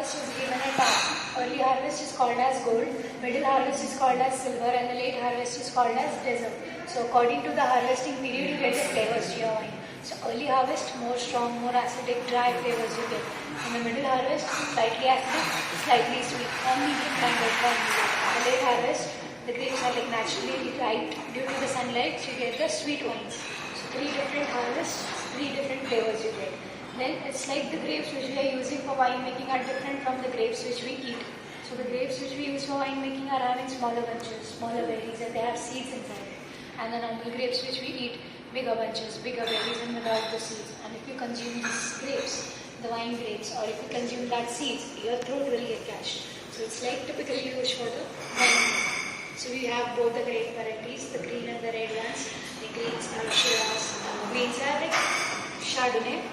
harvest is given a tag. Early harvest is called as gold, middle harvest is called as silver, and the late harvest is called as desert. So according to the harvesting period, you get the flavors to your wine. So early harvest, more strong, more acidic, dry flavors you get. In the middle harvest, slightly acidic, slightly sweet, or medium kind of wine you get. In the late harvest, the grapes are like naturally ripe due to the sunlight, so you get the sweet wines. So 3 different harvests, 3 different flavors you get. Then it's like the grapes which we are using for wine making are different from the grapes which we eat. So the grapes which we use for wine making are having smaller bunches, smaller berries, and they have seeds inside it. And the normal grapes which we eat, bigger bunches, bigger berries, and without the seeds. And if you consume these grapes, the wine grapes, or if you consume that seeds, your throat will get gashed. So it's like typically used for the wine. So we have both the grape varieties, the green and the red ones. The greens are Shiraz, greens are like Chardonnay,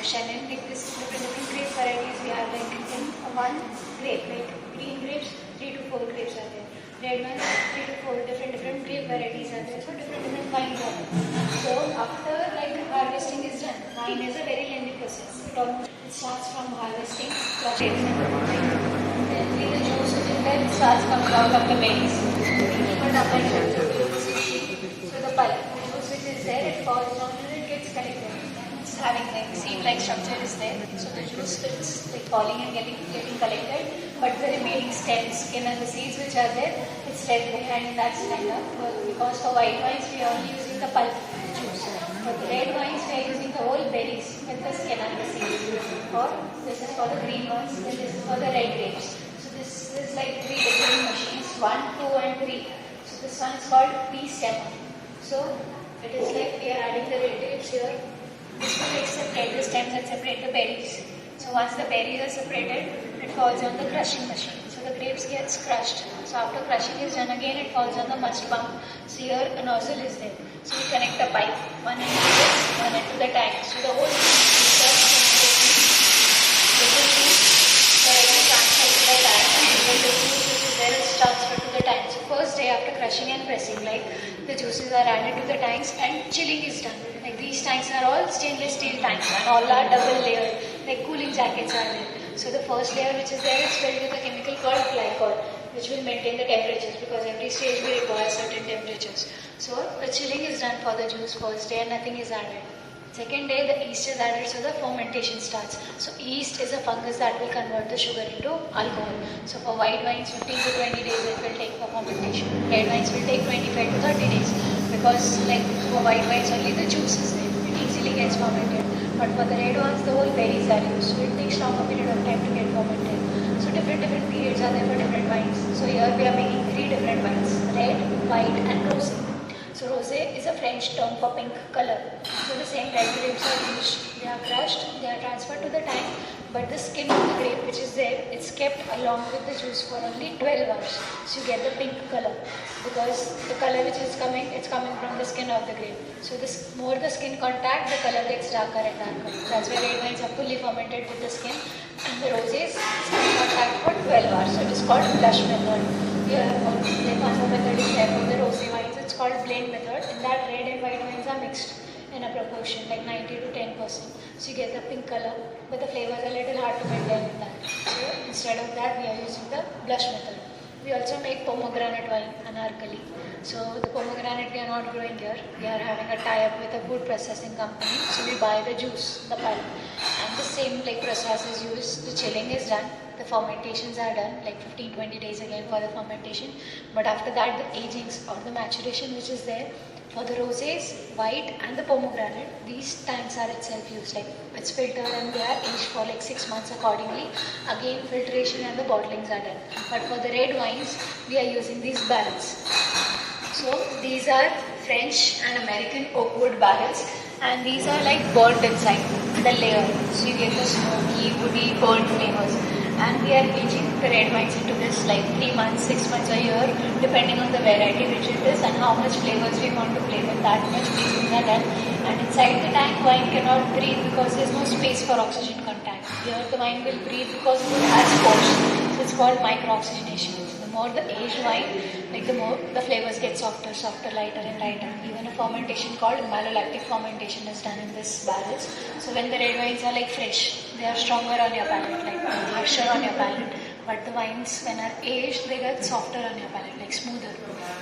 Chenin, like this different grape varieties we have like in one grape, like green grapes, 3 to 4 grapes are there. Red ones, 3 to 4 different grape varieties are there. So different wines are there. So after like harvesting is done, wine is a very lengthy process. It starts from harvesting, crushing, then the juice which is there, it starts coming out of the berries. Put up and so the pulp, the juice which is there, it falls down and it gets collected. Having like seed-like structure is there, so the juice is like falling and getting collected, but the remaining stem, skin and the seeds which are there, it's left behind in that stand-up. Because for white wines we are only using the pulp juice. For the red wines we are using the whole berries with the skin and the seeds. Or this is for the green ones, and this is for the red grapes. So this is like 3 different machines, 1, 2 and 3. So this one is called P-stem. So it is like we are adding the red grapes here. This will like separate the stems and separate the berries. So once the berries are separated, it falls on the crushing machine. So the grapes gets crushed. So after crushing is done again, it falls on the must pump. So here a nozzle is there. So we connect a pipe, one end to this, one end to the tank. So the whole transferred to the tank, and the juice which is there is transferred to the tank. So first day after crushing and pressing, like the juices are added to the tanks and chilling is done. Like these tanks are all stainless steel tanks and all are double layered, like cooling jackets are there. So the first layer which is there is filled with a chemical called glycol, which will maintain the temperatures because every stage we require certain temperatures. So the chilling is done for the juice first day and nothing is added. Second day the yeast is added, so the fermentation starts. So yeast is a fungus that will convert the sugar into alcohol. So for white wines 15 to 20 days it will take for fermentation. Red wines will take 25 to 30 days because like for white wines only the juice is there. It easily gets fermented. But for the red ones the whole berries are used. So it takes longer period of time to get fermented. So different periods are there for different wines. So here we are making 3 different wines, red, white and rosé. So rosé is a French term for pink color. So the same red grapes are used. They are crushed, they are transferred to the tank, but the skin of the grape which is there, it's kept along with the juice for only 12 hours. So you get the pink color because the color which is coming, it's coming from the skin of the grape. So this more the skin contact, the color gets darker and darker. That's why red wines are fully fermented with the skin, and the rosés skin contact for 12 hours. So it is called blush method. Here, like one more method is there for the rosé wines. It's called blend method. In that red and white wines are mixed in a proportion like 90 to 10%. So you get the pink color, but the flavors are a little hard to maintain in that. So instead of that, we are using the blush method. We also make pomegranate wine, anarkali. So the pomegranate we are not growing here. We are having a tie-up with a food processing company. So we buy the juice, the pulp, and the same like process is used. The chilling is done. The fermentations are done, like 15-20 days again for the fermentation. But after that, the agings or the maturation which is there for the rosés, white and the pomegranate, these tanks are itself used. Like it's filtered and they are aged for like 6 months accordingly. Again, filtration and the bottlings are done. But for the red wines, we are using these barrels. So these are French and American oak wood barrels, and these are like burnt inside the layer. So you get the smoky, woody, burnt flavors. And we are aging the red wines into this like 3 months, 6 months, a year, depending on the variety which it is and how much flavors we want to play with. That much aging are done. And inside the tank, wine cannot breathe because there is no space for oxygen contact. Here the wine will breathe because it has pores. So it's called micro-oxygenation. The the more the aged wine, like the more the flavors get softer, softer, lighter and lighter. Even a fermentation called malolactic fermentation is done in this barrels. So when the red wines are like fresh, they are stronger on your palate, like harsher on your palate. But the wines when are aged, they get softer on your palate, like smoother.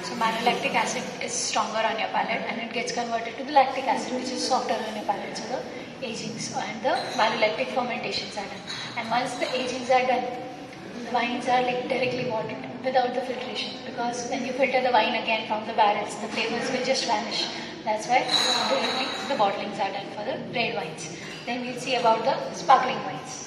So malolactic acid is stronger on your palate and it gets converted to the lactic acid, which is softer on your palate. So the agings and the malolactic fermentations are done. And once the agings are done, the wines are like directly bottled without the filtration, because when you filter the wine again from the barrels, the flavors will just vanish. That's why directly the bottlings are done for the red wines. Then we'll see about the sparkling wines.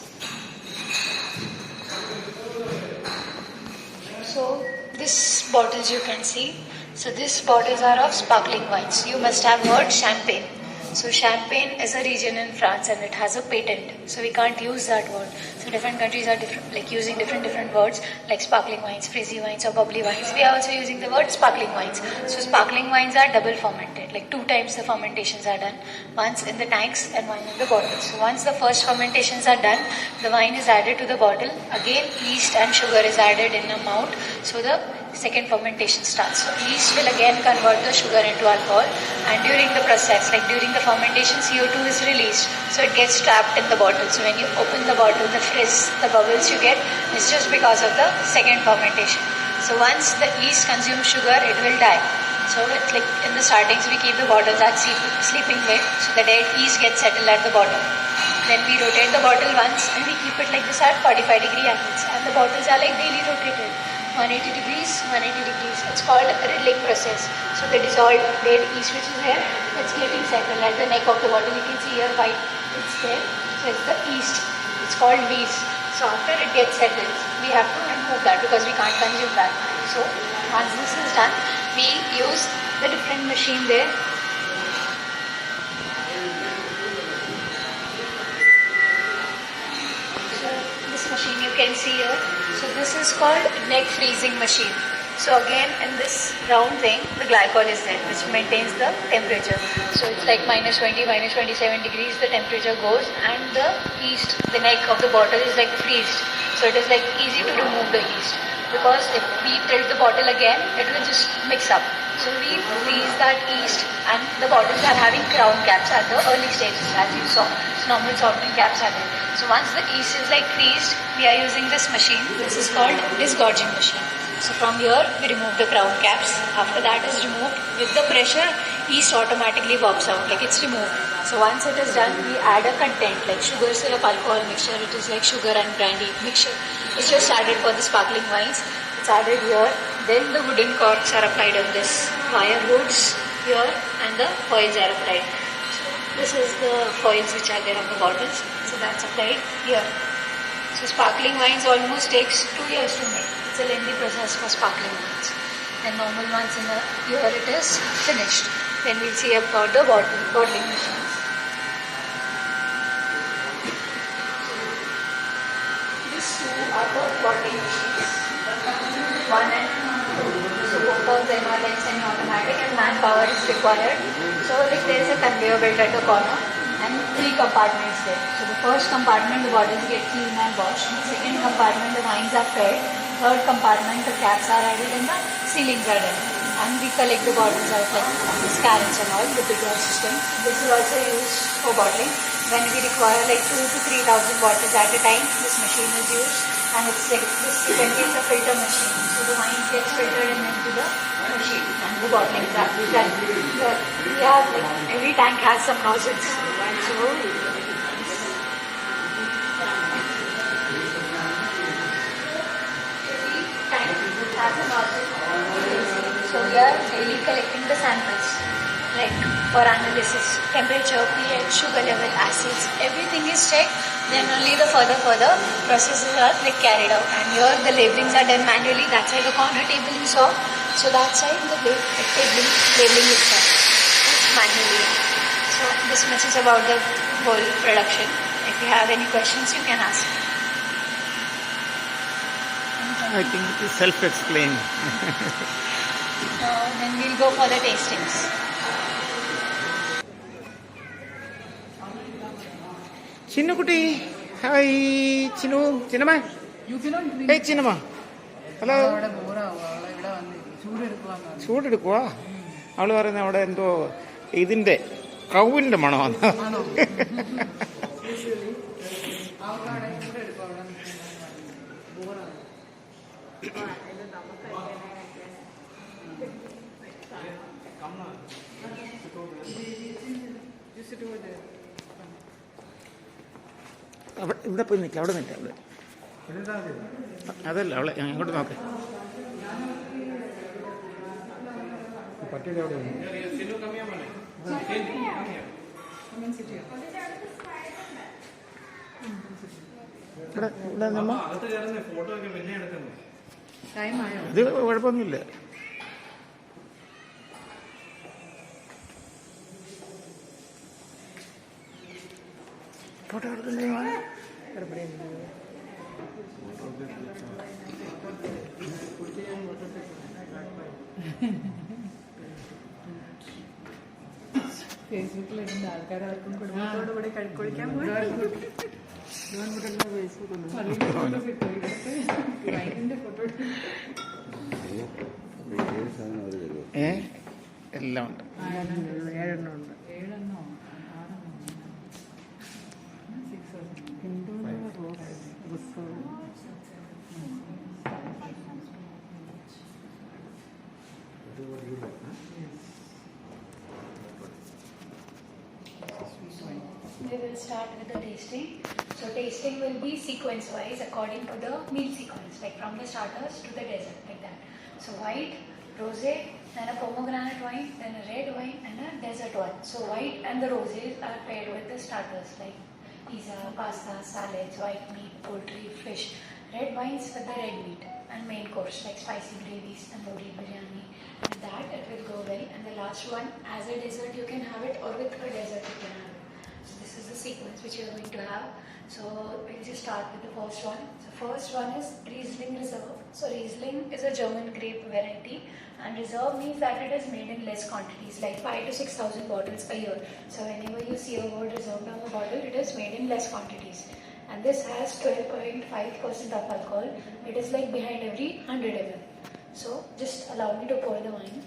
So this bottles you can see. So these bottles are of sparkling wines. You must have heard champagne. So champagne is a region in France and it has a patent. So we can't use that word. So different countries are different, like using different words like sparkling wines, frizzy wines or bubbly wines. We are also using the word sparkling wines. So sparkling wines are double fermented, like 2 times the fermentations are done. Once in the tanks and one in the bottles. So once the first fermentations are done, the wine is added to the bottle. Again, yeast and sugar is added in amount. So the second fermentation starts. So yeast will again convert the sugar into alcohol, and during the process, like during the fermentation, CO2 is released, so it gets trapped in the bottle. So when you open the bottle, the frizz, the bubbles you get is just because of the second fermentation. So once the yeast consumes sugar, it will die. So it's like in the startings we keep the bottles at sleeping weight, so the dead yeast gets settled at the bottom. Then we rotate the bottle once and we keep it like this at 45-degree angles, and the bottles are like daily rotated. 180 degrees, 180 degrees. It's called a riddling process. So the dissolved dead yeast which is here, it's getting settled at the neck of the bottle. You can see here white, it's there. So it's the yeast. It's called yeast. So after it gets settled, we have to remove that because we can't consume that. So once this is done, we use the different machine there. Machine you can see here. So this is called neck freezing machine. So again in this round thing, the glycol is there which maintains the temperature. So it's like minus 20, minus 27 degrees the temperature goes, and the yeast, the neck of the bottle is like freezed. So it is like easy to remove the yeast, because if we tilt the bottle again, it will just mix up. So we freeze that yeast, and the bottles are having crown caps at the early stages as you saw. So normal softening caps are there. So once the yeast is like freezed, we are using this machine. This is called disgorging machine. So from here we remove the crown caps. After that is removed, with the pressure, yeast automatically pops out, like it's removed. So once it is done, we add a content like sugar, syrup, alcohol mixture. It is like sugar and brandy mixture. It's just added for the sparkling wines. It's added here. Then the wooden corks are applied on this. Wire hoods here and the foils are applied. This is the foils which are there on the bottles. So that's applied here. So sparkling wines almost takes 2 years to make. It's a lengthy process for sparkling wines. And normal ones in a year it is finished. Then we'll see about the bottling machines. These two are the bottling machines. 1 and 2. So both of them are like semi-automatic and manpower is required. So like there is a conveyor belt at the corner and 3 compartments there. So the first compartment, the bottles get cleaned and washed. The second compartment, the wines are fed. Third compartment, the caps are added and the sealings are done. And we collect the bottles out like these carrats and all, the bigger system. This is also used for bottling. When we require like 2,000 to 3,000 bottles at a time, this machine is used. And it's like this contains a filter machine. So the wine gets filtered and into the machine and the bottling is done. We have like every tank has some nozzles. So So we are daily collecting the samples, like for analysis, temperature, pH, sugar level, acids, everything is checked. Then only the further processes are like carried out. And here the labelings are done manually. That's why the corner table you saw. So that side the labeling is done manually. So this much is about the whole production. If you have any questions, you can ask. I think it is self-explained. Then we'll go for the tastings. Chinnakutti, hi, Chinnu, Chinnama. Hey, Chinnama. Hello, അവിടെ ബോറാവും. അവളെ ഇവിടെ വന്ന് ചൂടെടുക്കുവാന്ന് ചൂടെടുക്കുവാ. അവള് പറയുന്നത് അവിടെ എന്തോ ഇതിന്റെ കൗവിന്റെ മണമാണ്. ആണോ? അവൾക്കവിടെ ചൂടെടുക്കും. അവിടെ ബോറാവും. ഇവിടെ പോയി നിൽക്കാം, അവിടെ നിൽക്കാം. അവിടെ അതല്ല, അവളെ അങ്ങോട്ട് നോക്ക്. പട്ടിയുടെ അവിടെ ഇവിടെ നമ്മ ടൈമായോ? ഇത് കുഴപ്പമൊന്നുമില്ല. ഫോട്ടോ എടുക്കുന്നതിന് ഫേസ്ബുക്കിലിരുന്ന ആൾക്കാർക്കും കുടുംബത്തോടു കൂടി കുളിക്കാൻ പോയി. എല്ലാം ഉണ്ട്. 7 ഉണ്ട്. 7 We will start with the tasting. So tasting will be sequence wise according to the meal sequence, like from the starters to the dessert, like that. So white, rosé, then a pomegranate wine, then a red wine and a dessert one. So white and the rosés are paired with the starters like pizza, pasta, salads, white meat, poultry, fish. Red wines with the red meat and main course like spicy gravies and roti biryani. With that it will go well. And the last one, as a dessert you can have it, or with a dessert you can have it. So this is the sequence which you are going to have. So we'll just start with the first one. So first one is Riesling Reserve. So Riesling is a German grape variety, and Reserve means that it is made in less quantities, like 5,000 to 6,000 bottles a year. So whenever you see a word Reserve on the bottle, it is made in less quantities. And this has 12.5% of alcohol. It is like behind every 100 ml. So just allow me to pour the wine.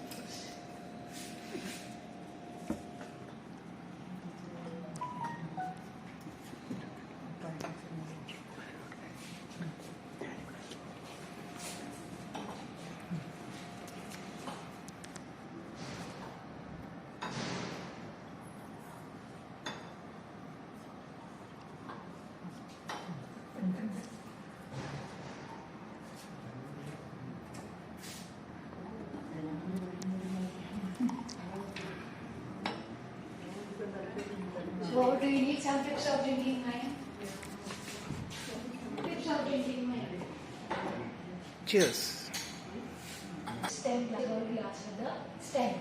So do you need some tips of drinking wine? Tips of drinking wine. Cheers. Stem glass with the stem.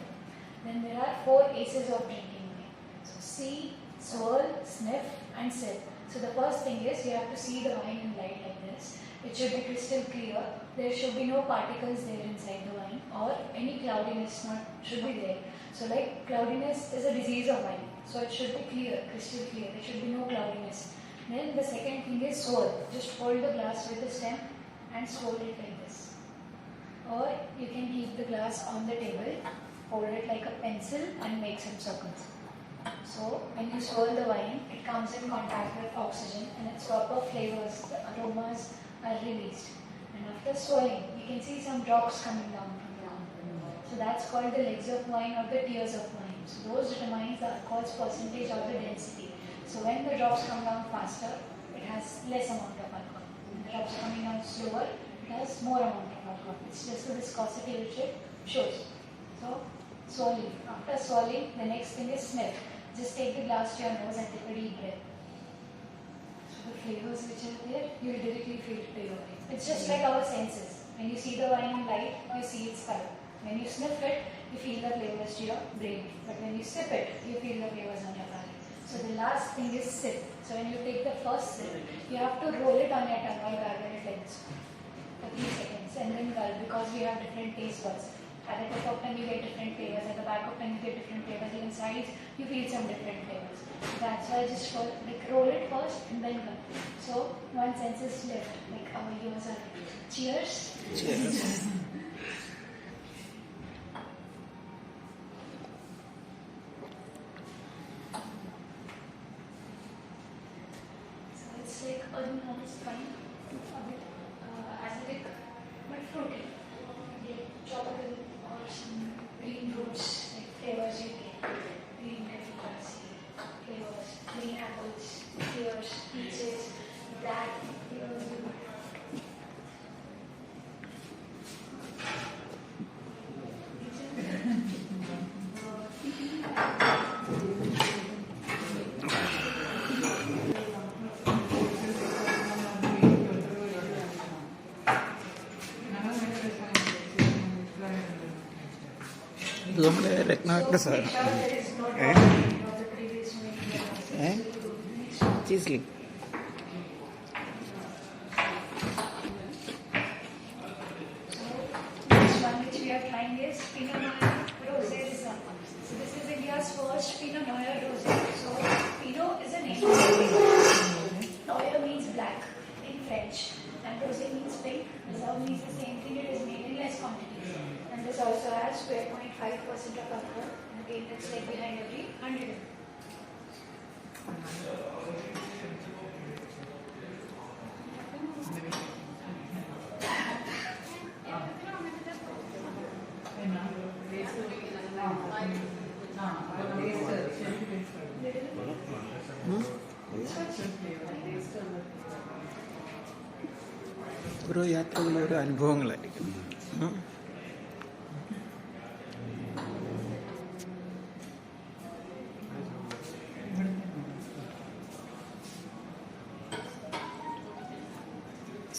Then there are 4 aces of drinking wine. So see, swirl, sniff and sip. So the first thing is you have to see the wine in light like this. It should be crystal clear. There should be no particles there inside the wine, or any cloudiness should be there. So like cloudiness is a disease of wine. So it should be clear, crystal clear. There should be no cloudiness. Then the second thing is swirl. Just hold the glass with the stem and swirl it like this. Or you can keep the glass on the table, hold it like a pencil and make some circles. So when you swirl the wine, it comes in contact with oxygen and its proper flavors, the aromas are released. And after swirling, you can see some drops coming down from the wine. So that's called the legs of wine or the tears of wine. So those determines the alcohol's percentage or the density. So when the drops come down faster, it has less amount of alcohol. When the drops are coming down slower, it has more amount of alcohol. It's just the viscosity which it shows. So swirling. After swirling, the next thing is sniff. Just take the glass to your nose and take a deep breath. So the flavors which are there, you will directly feel it to your brain. It's just like our senses. When you see the wine in light, you see its color. When you sniff it, you feel the flavors to your brain. But when you sip it, you feel the flavors on your palate. So the last thing is sip. So when you take the first sip, you have to roll it on your tongue while gargle it like this for 3 seconds and then gulp, because we have different taste buds. At the top of pen you get different flavors, at the back of pen you get different flavors, even sides you feel some different flavors. That's why I just roll it first and then cut. So one sense is left, like our ears are. Cheers. Cheers. So it's like a normal spine, a bit acidic, but fruity. Like tropical or some green fruits, like flavors you get. Green lemongrass flavors, green apples, pears, peaches, black flavors. ഇത് നമ്മുടെ രത്നാകര സാധനം ചീസ്ലിംഗ്. This one which we are trying is Pinot Noir Rosé. So this is India's first Pinot Noir Rosé. So Pinot is a name. Noir means black in French, and Rosé means pink. Reserve means the same thing. It is made in less quantities, and this also has 12.5% of alcohol. And again, it's like behind every 100 ml. ഓരോ യാത്രകളും ഓരോ അനുഭവങ്ങളായിരിക്കും.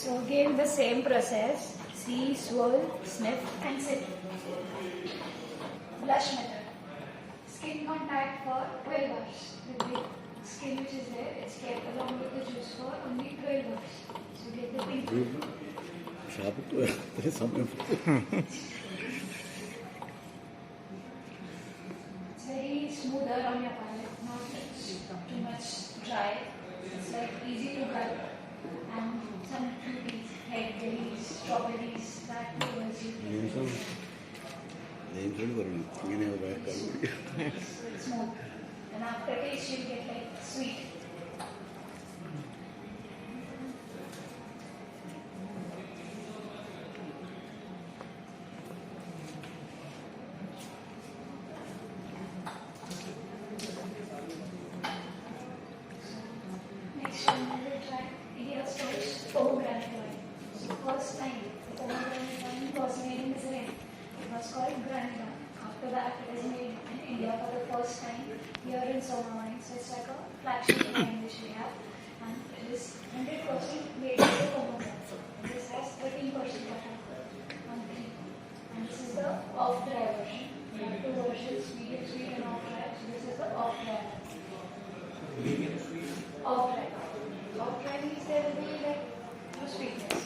So again the same process, see, swirl, sniff and sip. Blush method. Skin contact for 12 hours. The big skin which is there, it's kept along with the juice for only 12 hours. So get the pink. It's very smoother on your palate, not too much dry. It's like easy to cut. And some fruities, like berries, strawberries, that flavors you get. It's smooth. And after taste you get like sweet. Next one we will try India's first pomegranate wine. So first time the pomegranate wine was made in Israel. It was called granite wine. After that it is made in India for the first time here in Soma wine. So it's like a flagship wine which we have, and it is 100% made with the pomegranate. This has 13% of alcohol on three. And this is the off-dry version. We have two versions, medium sweet and off-dry. So this is the off-dry. Off-dry. Off-dry means there will be like no sweetness.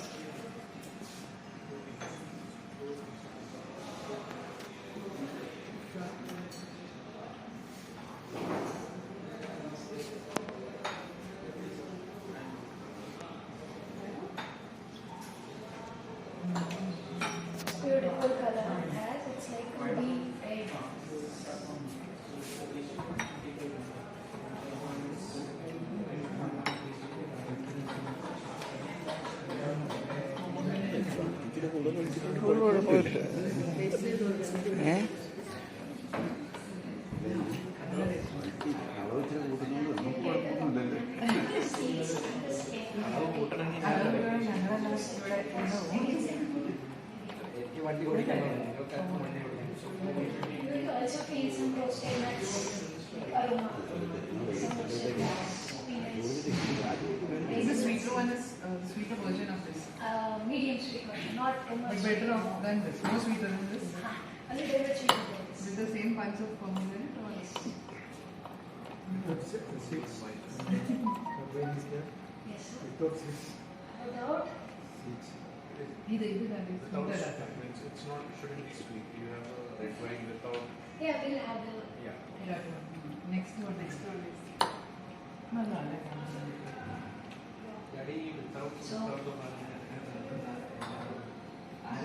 Beautiful color it has. It's like ruby red. You will also feel some roasted nuts, like aroma, some roasted nuts, peanuts. The sweeter one is the sweeter version of this. Medium sweet version, not too much. But better off than this. More sweeter than this. A little bit sweeter than this. With the same punch of pomegranate or Yes. Yes, sir. Without Without It's not shouldn't be sweet. You have a red wine without. Yeah, we'll have the. Yeah. next one is. Daddy without So- without the wine.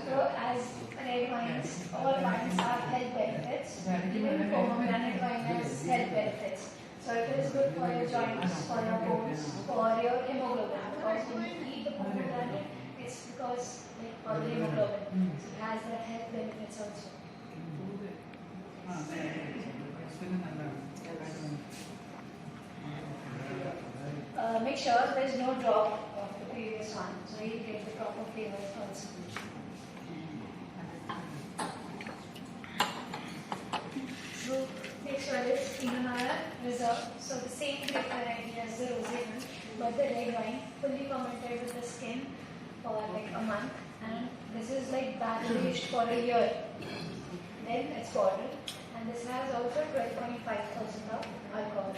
So as red wines, all wines have health benefits. Even pomegranate wine has health benefits. So it is good for your joints, for your bones, for your hemoglobin. Because when you eat the pomegranate, it's because like for the hemoglobin. So it has that health benefits also. Make sure there is no drop of the previous one, so you get the proper flavors also. So next one is Inamara Reserve. So the same grape variety as the rosé one, but the red wine fully fermented with the skin for like a month, and this is like barrel aged for a year. Then it's bottled, and this has also 12.5% of alcohol.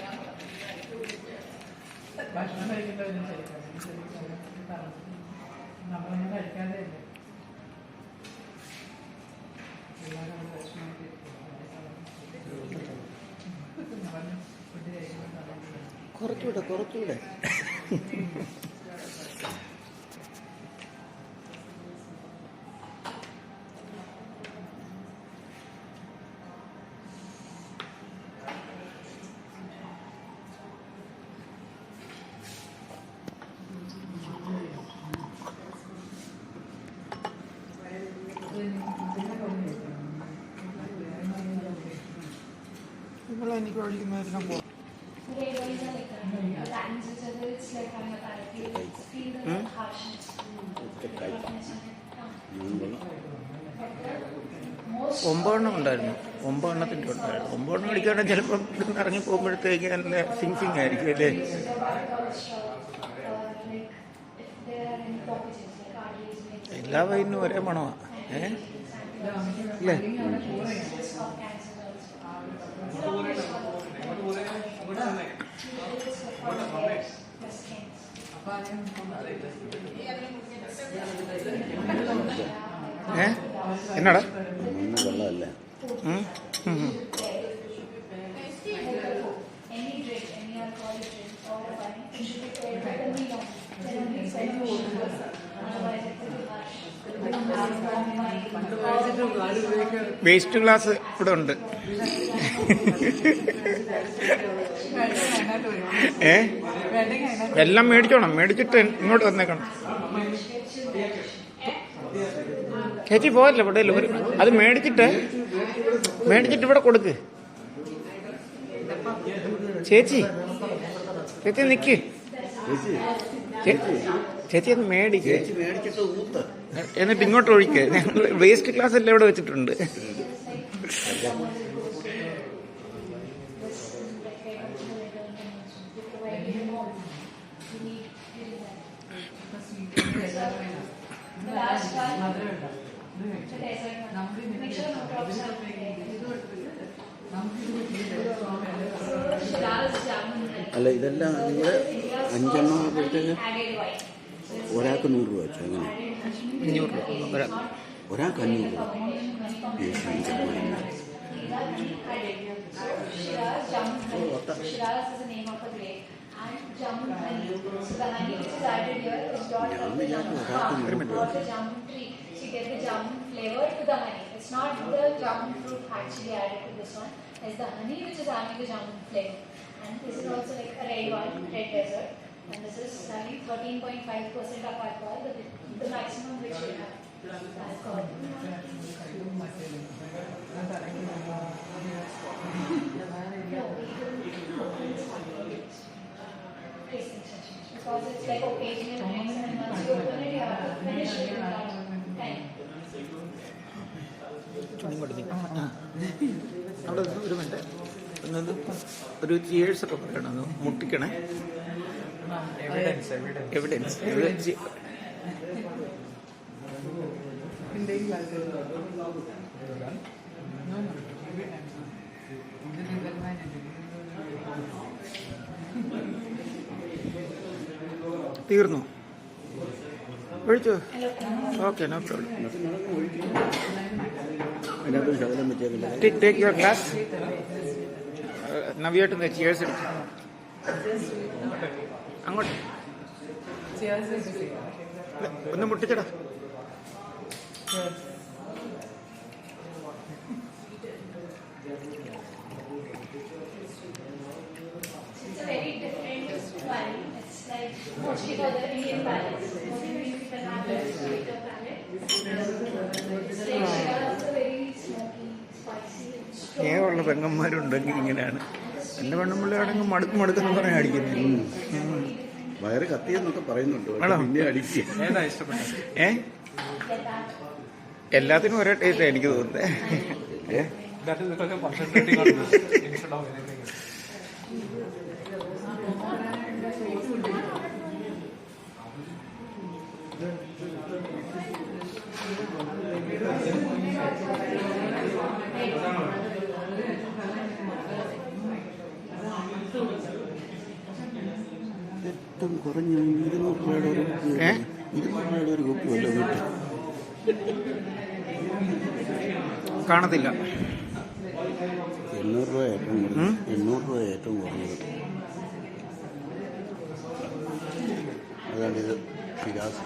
ഭക്ഷണം കഴിക്കേണ്ടവരും നമ്മളൊന്നും കഴിക്കാതെ കുറച്ചുകൂടെ എനിക്ക് കഴിക്കുന്നതിനും പോകും. Red wines are like tannins which are it's like aromatic. Feel the harshness. ഒമ്പതെണ്ണം ഉണ്ടായിരുന്നു. 9 ഉണ്ടായിരുന്നു. 9 അടിക്കുകയാണെങ്കിൽ ചിലപ്പം ഇവിടുന്ന് ഇറങ്ങി പോകുമ്പോഴത്തേക്ക് നല്ല സിങ് ആയിരിക്കും അല്ലേ? എല്ലാ വൈനും ഒരേ മണമാണ്. അല്ലേ? എന്നാടാ വെള്ളമല്ല വേസ്റ്റ് ഗ്ലാസ് ഇവിടെ ഉണ്ട്. എല്ലാം മേടിച്ചിട്ട് ഇങ്ങോട്ട് വന്നേക്കണം. ചേച്ചി പോകല്ലേ ഇവിടെ അത് മേടിച്ചിട്ട് ഇവിടെ കൊടുക്ക്. ചേച്ചി നിക്ക്. ചേച്ചി അത് മേടിക്ക്, എന്നിട്ട് ഇങ്ങോട്ട് ഒഴിക്ക്. ഞങ്ങൾ വേസ്റ്റ് ഗ്ലാസ് എല്ലാം ഇവിടെ വെച്ചിട്ടുണ്ട്. അല്ല ഇതെല്ലാം നിങ്ങൾ 5 ആകുമ്പോഴത്തേക്ക് ഒരാൾക്ക് 100 രൂപ വെച്ചു. അങ്ങനെ 500 രൂപ ഒരാൾക്ക് 500 രൂപ. Jamun honey. So the honey which is added here is not of the jamun tree. So you get the jamun flavor to the honey. It's not the jamun fruit actually added to this one. It's the honey which is having the jamun flavor. And this is also like a red wine, red desert. And this is having 13.5% of alcohol, the maximum which we have alcohol. Tasting sessions because it's like occasional drinks, and once you open it, you have to finish it in that time. അവിടെ ഒരു minute എന്നത് ഒരു ചിയേഴ്സൊക്കെ പറയണം. അത് മുട്ടിക്കണേ. Evidence തീർന്നു. ഒഴിച്ചു. Okay, no problem. അതിനകത്ത് ശകലം വെച്ചേക്കില്ല. Take your glass. നവ്യായിട്ട് ചിയേഴ്സ് എടുക്കും. അങ്ങോട്ട് ഒന്ന് മുട്ടിച്ചടാ. It's a very different wine. It's like mostly for the Indian palates. Mostly people have a sweeter palate. It's like also very smoky, spicy, and strong. സ്നേഹമുള്ള പെങ്ങന്മാരുണ്ടെങ്കിൽ ഇങ്ങനെയാണ്. എൻ്റെ പെണ്ണുമ്പിള്ളയാണെങ്കിൽ മടുക്കെന്ന് പറഞ്ഞാൽ അടിക്കുന്നത്. വയറ് കത്തിയെന്നൊക്കെ പറയുന്നുണ്ട്. ആണോ? പിന്നെ അടിക്കുക. ഏതാ ഇഷ്ടപ്പെട്ടത്? എല്ലാത്തിനും ഒരേ ടേസ്റ്റ് എനിക്ക് തോന്നുന്നത്. That is because you're concentrating on this instead of anything else. ഏറ്റവും കുറഞ്ഞ 200 രൂപയുടെ ഒരു കുപ്പി. 200 രൂപയുടെ ഒരു കുപ്പി വല്ല വീട്ടിൽ കാണത്തില്ല. 800 രൂപ ഏറ്റവും കുറഞ്ഞത്. 800 രൂപ ഏറ്റവും കുറഞ്ഞത്. അതാണ് ഇത്. ഷിരാസ്.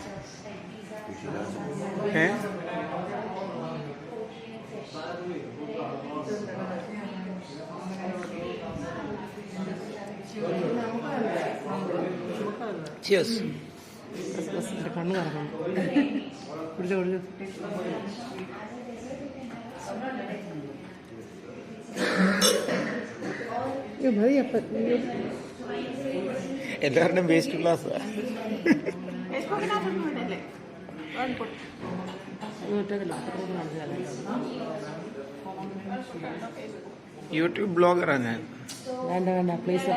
Cheers. കണ്ണ് കറക്കണം. കുടിച്ചോ കുടിച്ചോ. മതി അപ്പം. എല്ലാവരുടെയും വേസ്റ്റ് ഗ്ലാസ്. യൂട്യൂബ് ബ്ലോഗറാണ് ഞാൻ. വേണ്ട പ്ലീസ്.